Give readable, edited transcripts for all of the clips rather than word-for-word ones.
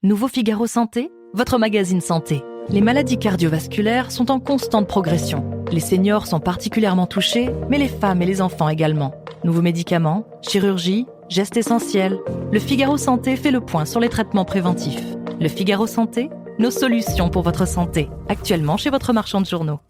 Nouveau Figaro Santé, votre magazine santé. Les maladies cardiovasculaires sont en constante progression. Les seniors sont particulièrement touchés, mais les femmes et les enfants également. Nouveaux médicaments, chirurgie, gestes essentiels. Le Figaro Santé fait le point sur les traitements préventifs. Le Figaro Santé, nos solutions pour votre santé. Actuellement chez votre marchand de journaux.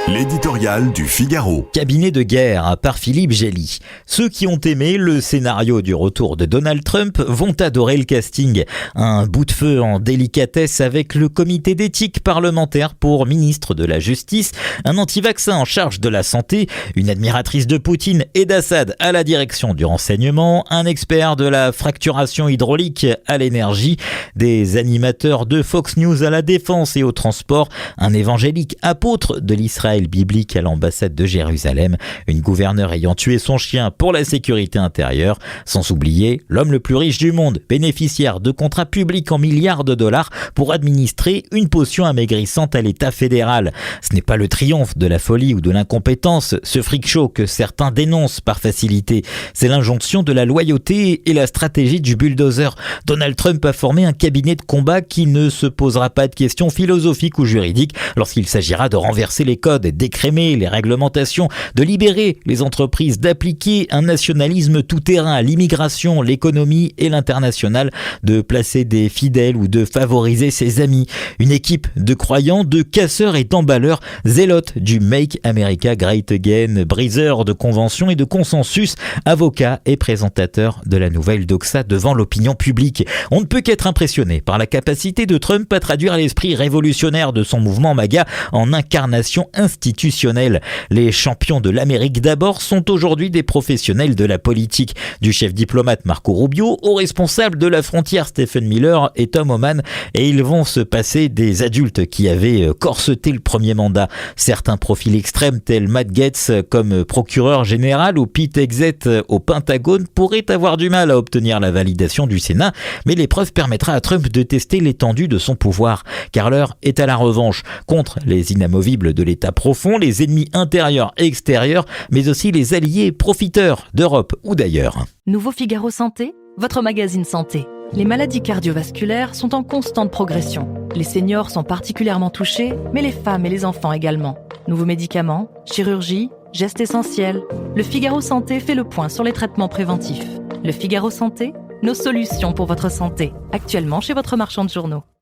L'éditorial du Figaro. Cabinet de guerre par Philippe Gély. Ceux qui ont aimé le scénario du retour de Donald Trump vont adorer le casting. Un bout de feu en délicatesse avec le comité d'éthique parlementaire pour ministre de la Justice, un anti-vaccin en charge de la santé, une admiratrice de Poutine et d'Assad à la direction du renseignement, un expert de la fracturation hydraulique à l'énergie, des animateurs de Fox News à la défense et au transport, un évangélique apôtre de l'Israël biblique à l'ambassade de Jérusalem, une gouverneure ayant tué son chien pour la sécurité intérieure, sans oublier l'homme le plus riche du monde, bénéficiaire de contrats publics en milliards de dollars pour administrer une potion amaigrissante à l'État fédéral. Ce n'est pas le triomphe de la folie ou de l'incompétence, ce freak show que certains dénoncent par facilité. C'est l'injonction de la loyauté et la stratégie du bulldozer. Donald Trump a formé un cabinet de combat qui ne se posera pas de questions philosophiques ou juridiques lorsqu'il s'agira de renverser les codes, d'écrémer les réglementations, de libérer les entreprises, d'appliquer un nationalisme tout-terrain à l'immigration, l'économie et l'international, de placer des fidèles ou de favoriser ses amis. Une équipe de croyants, de casseurs et d'emballeurs, zélotes du Make America Great Again, briseurs de conventions et de consensus, avocats et présentateurs de la nouvelle doxa devant l'opinion publique. On ne peut qu'être impressionné par la capacité de Trump à traduire l'esprit révolutionnaire de son mouvement MAGA en incarnation institutionnelle. Les champions de l'Amérique d'abord sont aujourd'hui des professionnels de la politique, du chef diplomate Marco Rubio au responsable de la frontière Stephen Miller et Tom Homan, et ils vont se passer des adultes qui avaient corseté le premier mandat. Certains profils extrêmes tels Matt Gaetz comme procureur général ou Pete Hegseth au Pentagone pourraient avoir du mal à obtenir la validation du Sénat, mais l'épreuve permettra à Trump de tester l'étendue de son pouvoir, car l'heure est à la revanche contre les inamovibles de l'État profond, les ennemis intérieurs et extérieurs, mais aussi les alliés profiteurs d'Europe ou d'ailleurs. Nouveau Figaro Santé, votre magazine santé. Les maladies cardiovasculaires sont en constante progression. Les seniors sont particulièrement touchés, mais les femmes et les enfants également. Nouveaux médicaments, chirurgie, gestes essentiels. Le Figaro Santé fait le point sur les traitements préventifs. Le Figaro Santé, nos solutions pour votre santé. Actuellement chez votre marchand de journaux.